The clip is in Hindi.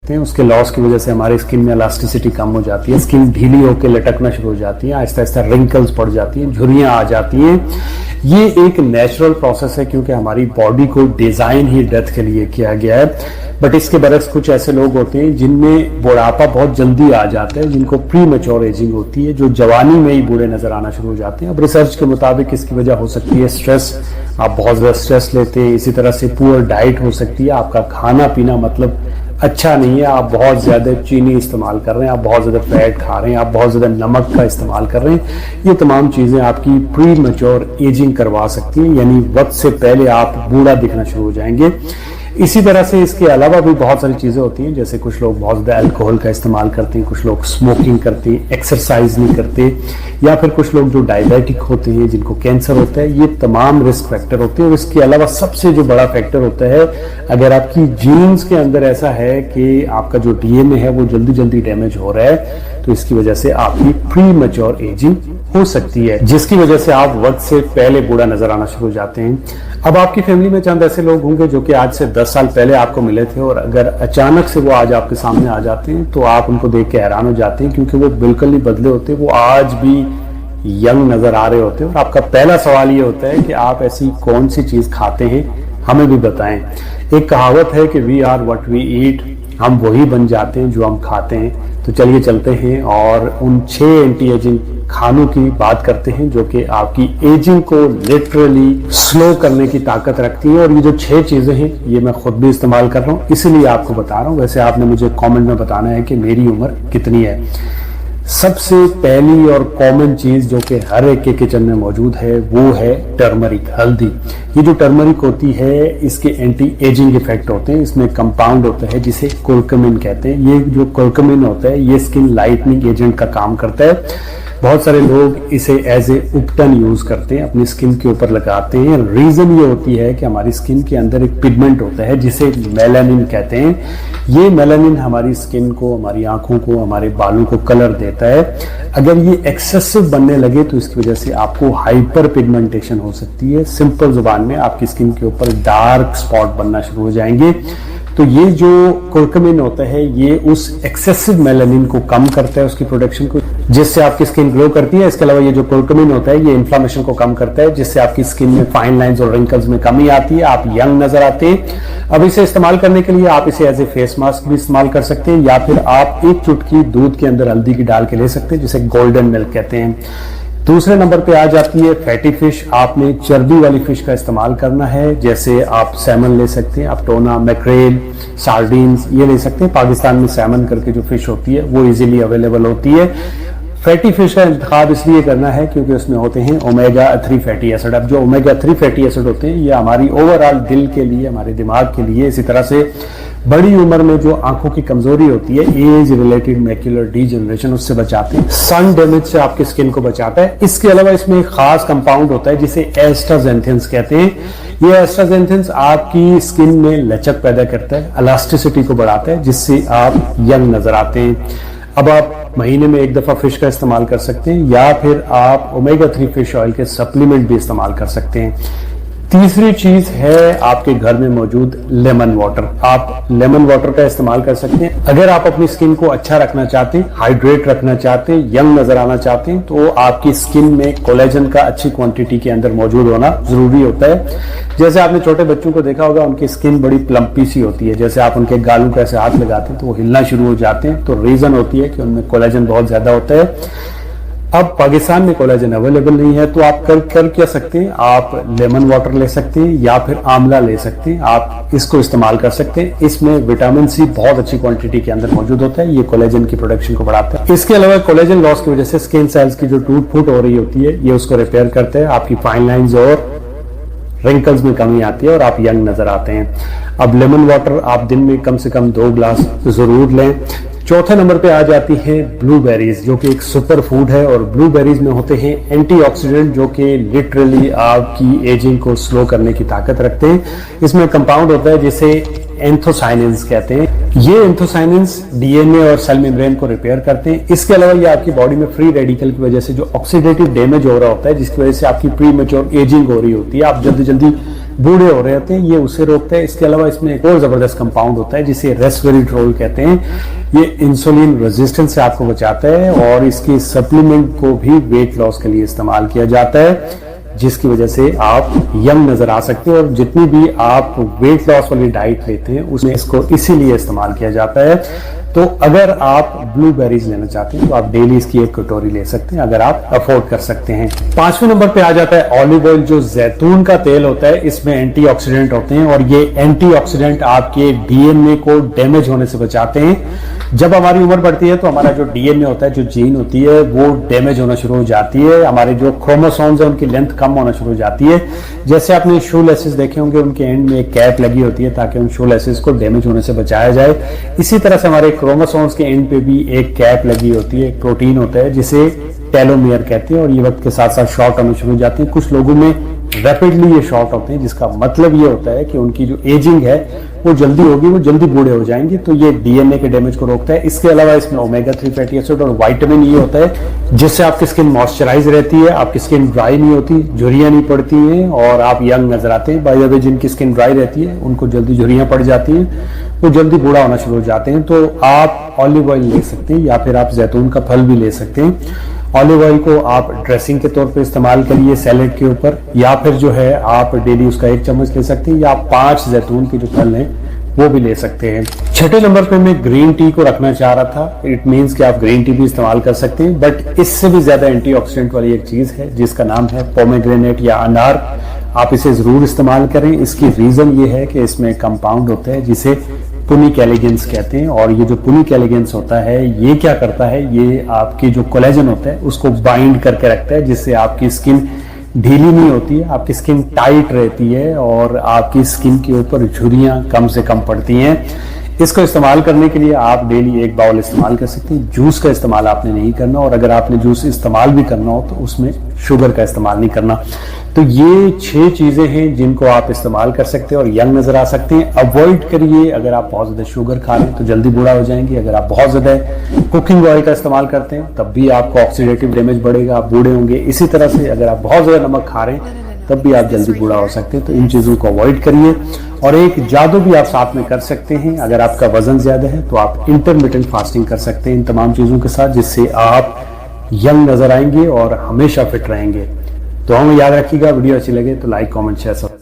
हैं, उसके लॉस की वजह से हमारी स्किन में इलास्टिसिटी कम हो जाती है, स्किन ढीली होकर लटकना शुरू हो जाती है, आहिस्ता आहिस्ता रिंकल्स पड़ जाती हैं, झुर्रियां आ जाती हैं। ये एक नेचुरल प्रोसेस है क्योंकि हमारी बॉडी को डिजाइन ही डेथ के लिए किया गया है। बट इसके बरक्स कुछ ऐसे लोग होते हैं जिनमें बुढ़ापा बहुत जल्दी आ जाता है, जिनको प्री मैच्योर एजिंग होती है, जो जवानी में ही बूढ़े नजर आना शुरू हो जाते हैं। अब रिसर्च के मुताबिक इसकी वजह हो सकती है स्ट्रेस, आप बहुत ज्यादा स्ट्रेस लेते हैं, इसी तरह से पुअर डाइट हो सकती है, आपका खाना पीना मतलब अच्छा नहीं है, आप बहुत ज्यादा चीनी इस्तेमाल कर रहे हैं, आप बहुत ज्यादा फैट खा रहे हैं, आप बहुत ज्यादा नमक का इस्तेमाल कर रहे हैं। ये तमाम चीजें आपकी प्री मैच्योर एजिंग करवा सकती हैं, यानी वक्त से पहले आप बूढ़ा दिखना शुरू हो जाएंगे। इसी तरह से इसके अलावा भी बहुत सारी चीजें होती हैं, जैसे कुछ लोग बहुत ज्यादा अल्कोहल का इस्तेमाल करते हैं, कुछ लोग स्मोकिंग करते हैं, एक्सरसाइज नहीं करते, या फिर कुछ लोग जो डायबिटिक होते हैं, जिनको कैंसर होता है। ये तमाम रिस्क फैक्टर होते हैं। और इसके अलावा सबसे जो बड़ा फैक्टर होता है, अगर आपकी जीन्स के अंदर ऐसा है कि आपका जो डीएनए है वो जल्दी जल्दी डैमेज हो रहा है, तो इसकी वजह से आपकी प्री मैच्योर एजिंग हो सकती है, जिसकी वजह से आप वक्त से पहले बूढ़ा नजर आना शुरू हो जाते हैं। अब आपकी फैमिली में चंद ऐसे लोग होंगे जो कि आज से 10 साल पहले आपको मिले थे, और अगर अचानक से वो आज आपके सामने आ जाते हैं तो आप उनको देख के हैरान हो जाते हैं, क्योंकि वो बिल्कुल नहीं बदले होते, वो आज भी यंग नजर आ रहे होते हैं। और आपका पहला सवाल ये होता है कि आप ऐसी कौन सी चीज खाते हैं, हमें भी बताएं। एक कहावत है कि we are what we eat, हम वही बन जाते हैं जो हम खाते हैं। तो चलिए चलते हैं और उन 6 एंटी एजिंग खानों की बात करते हैं जो कि आपकी एजिंग को लिटरली स्लो करने की ताकत रखती है। और ये जो 6 चीजें हैं ये मैं खुद भी इस्तेमाल कर रहा हूँ, इसलिए आपको बता रहा हूँ। वैसे आपने मुझे कमेंट में बताना है कि मेरी उम्र कितनी है। सबसे पहली और कॉमन चीज जो कि हर एक के किचन में मौजूद है वो है टर्मरिक, हल्दी। ये जो टर्मरिक होती है इसके एंटी एजिंग इफेक्ट होते हैं। इसमें कंपाउंड होता है जिसे कुर्कुमिन कहते हैं। ये जो कुर्कुमिन होता है ये स्किन लाइटनिंग एजेंट का काम करता है। बहुत सारे लोग इसे एज ए उपटन यूज करते हैं, अपनी स्किन के ऊपर लगाते हैं। रीजन ये होती है कि हमारी स्किन के अंदर एक पिगमेंट होता है जिसे मेलानिन कहते हैं। ये मेलानिन हमारी स्किन को, हमारी आंखों को, हमारे बालों को कलर देता है। अगर ये एक्सेसिव बनने लगे तो इसकी वजह से आपको हाइपर पिगमेंटेशन हो सकती है। सिंपल जुबान में आपकी स्किन के ऊपर डार्क स्पॉट बनना शुरू हो जाएंगे। तो ये जो कुर्कुमिन होता है ये उस एक्सेसिव मेलानिन को कम करता है, उसकी प्रोडक्शन को, जिससे आपकी स्किन ग्लो करती है। इसके अलावा ये जो कुर्कुमिन होता है ये इन्फ्लामेशन को कम करता है, जिससे आपकी स्किन में फाइन लाइंस और रिंकल्स में कमी आती है, आप यंग नजर आते हैं। अब इसे इस्तेमाल करने के लिए आप इसे एज ए फेस मास्क भी इस्तेमाल कर सकते हैं, या फिर आप एक चुटकी दूध के अंदर हल्दी की डाल के ले सकते हैं, जिसे गोल्डन मिल्क कहते हैं। दूसरे नंबर पे आ जाती है फैटी फिश। आपने चर्बी वाली फिश का इस्तेमाल करना है, जैसे आप सैमन ले सकते हैं, आप टोना, मैक्रेल, सार्डीन्स ये ले सकते हैं। पाकिस्तान में सैमन करके जो फिश होती है वो इजीली अवेलेबल होती है। फैटी फिश का इंतखाब इसलिए करना है क्योंकि उसमें होते हैं ओमेगा 3 फैटी एसिड। अब जो ओमेगा 3 फैटी एसिड होते हैं ये हमारी ओवरऑल दिल के लिए, हमारे दिमाग के लिए, इसी तरह से बड़ी उम्र में जो आंखों की कमजोरी होती है, एज रिलेटेड मैक्यूलर डीजनरेशन, उससे बचाते हैं। सन डैमेज से आपकी स्किन को बचाता है। इसके अलावा इसमें एक खास कंपाउंड होता है जिसे एस्ट्राजेंथिन्स कहते हैं। ये एस्ट्राजेंथिन्स आपकी स्किन में लचक पैदा करता है, इलास्टिसिटी को बढ़ाता है, जिससे आप यंग नजर आते हैं। अब आप महीने में एक दफा फिश का इस्तेमाल कर सकते हैं, या फिर आप ओमेगा 3 फिश ऑयल के सप्लीमेंट भी इस्तेमाल कर सकते हैं। तीसरी चीज है आपके घर में मौजूद लेमन वाटर। आप लेमन वाटर का इस्तेमाल कर सकते हैं। अगर आप अपनी स्किन को अच्छा रखना चाहते हैं, हाइड्रेट रखना चाहते हैं, यंग नजर आना चाहते हैं, तो आपकी स्किन में कोलेजन का अच्छी क्वांटिटी के अंदर मौजूद होना जरूरी होता है। जैसे आपने छोटे बच्चों को देखा होगा, उनकी स्किन बड़ी प्लम्पी सी होती है, जैसे आप उनके गालों पे ऐसे हाथ लगाते हैं तो वो हिलना शुरू हो जाते हैं। तो रीजन होती है कि उनमें कोलेजन बहुत ज्यादा होता है। अब पाकिस्तान में कोलेजन अवेलेबल नहीं है, तो आप कर क्या सकते हैं, आप लेमन वाटर ले सकते हैं या फिर आंवला ले सकते हैं। आप इसको इस्तेमाल कर सकते हैं। इसमें विटामिन सी बहुत अच्छी क्वांटिटी के अंदर मौजूद होता है, ये कोलेजन की प्रोडक्शन को बढ़ाता है। इसके अलावा कोलेजन लॉस की वजह से स्किन सेल्स की जो टूट फूट हो रही होती है ये उसको रिपेयर करते हैं, आपकी फाइन लाइंस और रिंकल्स में कमी आती है और आप यंग नजर आते हैं। अब लेमन वाटर आप दिन में कम से कम 2 ग्लास जरूर लें। चौथे नंबर पे आ जाती है ब्लूबेरीज, जो कि एक सुपर फूड है, और ब्लूबेरीज में होते हैं एंटीऑक्सीडेंट जो कि लिटरली आपकी एजिंग को स्लो करने की ताकत रखते हैं। इसमें कंपाउंड होता है जिसे एंथोसाइनिन्स कहते हैं। ये एंथोसाइनिन्स डीएनए और सेल मेम्ब्रेन को रिपेयर करते हैं। इसके अलावा ये आपकी बॉडी में फ्री रेडिकल की वजह से जो ऑक्सीडेटिव डैमेज हो रहा होता है, जिसकी वजह से आपकी प्री मैच्योर एजिंग हो रही होती है, आप जल्दी जल्दी बूढ़े हो रहे होते हैं, ये उसे रोकता है। इसके अलावा इसमें एक और जबरदस्त कंपाउंड होता है जिसे रेस्वेरिट्रोल कहते हैं। ये इंसुलिन रेजिस्टेंस से आपको बचाता है और इसकी सप्लीमेंट को भी वेट लॉस के लिए इस्तेमाल किया जाता है, जिसकी वजह से आप यंग नजर आ सकते हैं। और जितनी भी आप वेट लॉस वाली डाइट लेते हैं उसमें इसको इसीलिए इस्तेमाल किया जाता है। तो अगर आप ब्लूबेरीज लेना चाहते हैं तो आप डेली इसकी एक कटोरी ले सकते हैं अगर आप अफोर्ड कर सकते हैं। 5वें नंबर पे आ जाता है ऑलिव ऑयल, जो जैतून का तेल होता है। इसमें एंटीऑक्सीडेंट होते हैं और ये एंटीऑक्सीडेंट आपके डीएनए को डैमेज होने से बचाते हैं। जब हमारी उम्र बढ़ती है तो हमारा जो डीएनए होता है, जो जीन होती है, वो डैमेज होना शुरू हो जाती है। हमारे जो क्रोमोसोम्स है उनकी लेंथ कम होना शुरू हो जाती है। जैसे आपने शू लेसेस देखे होंगे, उनके एंड में एक कैप लगी होती है ताकि उन शू लेसेस को डैमेज होने से बचाया जाए। इसी तरह से हमारे क्रोमोसोम्स के एंड पे भी एक कैप लगी होती है, एक प्रोटीन होता है जिसे टेलोमियर कहते हैं, और ये वक्त के साथ साथ शॉर्ट होने शुरू हो जाते हैं। कुछ लोगों में रैपिडली ये शॉर्ट होते हैं, जिसका मतलब ये होता है कि उनकी जो एजिंग है वो जल्दी होगी, वो जल्दी बूढ़े हो जाएंगे। तो ये डीएनए के डैमेज को रोकता है। इसके अलावा इसमें ओमेगा 3 फैटी एसिड और विटामिन ये होता है जिससे आपकी स्किन मॉइस्चराइज रहती है, आपकी स्किन ड्राई नहीं होती, झुर्रियां नहीं पड़ती हैं और आप यंग नजर आते हैं। बाय द वे, जिनकी स्किन ड्राई रहती है उनको जल्दी झुर्रियां पड़ जाती हैं, वो जल्दी बूढ़ा होना शुरू हो जाते हैं। तो आप ऑलिव ऑयल ले सकते हैं या फिर आप जैतून का फल भी ले सकते हैं। ऑलिव ऑयल को आप ड्रेसिंग के तौर पे इस्तेमाल करिए सैलेड के ऊपर, या फिर जो है आप डेली उसका 1 चम्मच ले सकते हैं, या 5 जैतून के जो फल हैं वो भी ले सकते हैं। 6ठे नंबर पे मैं ग्रीन टी को रखना चाह रहा था। इट मींस कि आप ग्रीन टी भी इस्तेमाल कर सकते हैं, बट इससे भी ज्यादा एंटीऑक्सीडेंट वाली एक चीज है जिसका नाम है पोमेग्रेनेट या अनार। आप इसे जरूर इस्तेमाल करें। इसकी रीजन ये है कि इसमें कंपाउंड होता है जिसे पुनिक एलिगेंस कहते हैं, और ये जो पुनिक एलिगेंस होता है ये क्या करता है, ये आपकी जो कोलेजन होता है उसको बाइंड करके रखता है, जिससे आपकी स्किन ढीली नहीं होती है, आपकी स्किन टाइट रहती है और आपकी स्किन के ऊपर झुर्रियां कम से कम पड़ती हैं। इसको इस्तेमाल करने के लिए आप डेली 1 बाउल इस्तेमाल कर सकते हैं। जूस का इस्तेमाल आपने नहीं करना, और अगर आपने जूस इस्तेमाल भी करना हो तो उसमें शुगर का इस्तेमाल नहीं करना। तो ये 6 चीजें हैं जिनको आप इस्तेमाल कर सकते हैं और यंग नजर आ सकते हैं। अवॉइड करिए, अगर आप बहुत ज्यादा शुगर खा रहे हैं तो जल्दी बूढ़ा हो जाएंगे। अगर आप बहुत ज्यादा कुकिंग ऑयल का इस्तेमाल करते हैं तब भी आपको ऑक्सीडेटिव डैमेज बढ़ेगा, आप बूढ़े होंगे। इसी तरह से अगर आप बहुत ज्यादा नमक खा रहे हैं तब भी आप जल्दी बूढ़ा हो सकते हैं। तो इन चीजों को अवॉइड करिए। और एक जादू भी आप साथ में कर सकते हैं। अगर आपका वजन ज्यादा है तो आप इंटरमिटेंट फास्टिंग कर सकते हैं इन तमाम चीजों के साथ, जिससे आप यंग नजर आएंगे और हमेशा फिट रहेंगे। तो हमें याद रखिएगा, वीडियो अच्छी लगे तो लाइक, कमेंट, शेयर सब